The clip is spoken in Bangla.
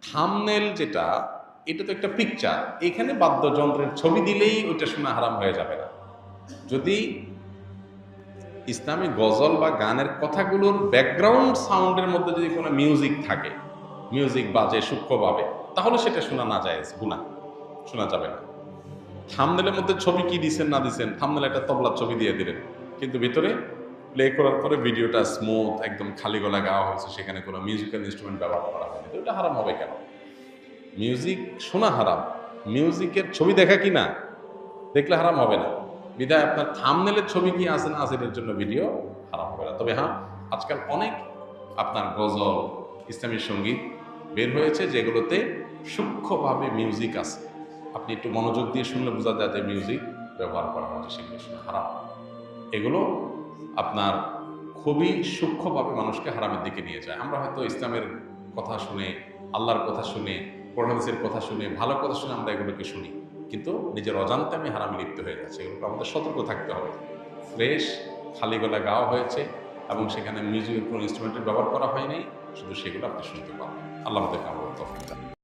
থাম্বনেল যেটা, এটা তো একটা পিকচার, এখানে বাদ্যযন্ত্রের ছবি দিলেই ওইটা শোনা হারাম হয়ে যাবে না। যদি ইসলামী গজল বা গানের কথাগুলোর ব্যাকগ্রাউন্ড সাউন্ডের মধ্যে যদি কোনো মিউজিক থাকে, মিউজিক বাজে সূক্ষ্মভাবে, তাহলে সেটা শোনা না যায়, গুনাহ, শোনা যাবে না। থাম্বনেলের মধ্যে ছবি কি দিছেন না দিছেন, থাম্বনেলে একটা তবলার ছবি দিয়ে দিলেন, কিন্তু ভিতরে প্লে করার পরে ভিডিওটা স্মুথ একদম খালি গলা গাওয়া হয়েছে, সেখানে কোনো মিউজিক্যাল ইনস্ট্রুমেন্ট ব্যবহার করা হয়নি, তো এটা হারাম হবে কেন? মিউজিক শোনা হারাম, মিউজিকের ছবি দেখা কি না, দেখলে হারাম হবে না। বিধায় আপনার থাম্বনেলের ছবি কি আছে না আছে এটার জন্য ভিডিও হারাম হবে না। তবে হ্যাঁ, আজকাল অনেক আপনার গজল, ইসলামী সঙ্গীত বের হয়েছে যেগুলোতে সূক্ষ্মভাবে মিউজিক আছে, আপনি একটু মনোযোগ দিয়ে শুনলে বোঝা যায় যে মিউজিক ব্যবহার করা হচ্ছে, সেগুলো শোনা হারাম। এগুলো আপনার খুবই সূক্ষ্মভাবে মানুষকে হারামের দিকে নিয়ে যায়। আমরা হয়তো ইসলামের কথা শুনে, আল্লাহর কথা শুনে, কোরআন হাদিসের কথা শুনে, ভালো কথা শুনে আমরা এগুলোকে শুনি, কিন্তু নিজের অজান্তে আমি হারামে লিপ্ত হয়ে যাচ্ছি। এগুলোকে আমাদের সতর্ক থাকতে হবে। ফ্রেশ খালি গলা গাওয়া হয়েছে এবং সেখানে মিউজিকের কোনো ইনস্ট্রুমেন্টের ব্যবহার করা হয়নি, শুধু সেগুলো আপনি শুনতে পাবেন। আল্লাহ আমাদেরকে আমল তৌফিক দান।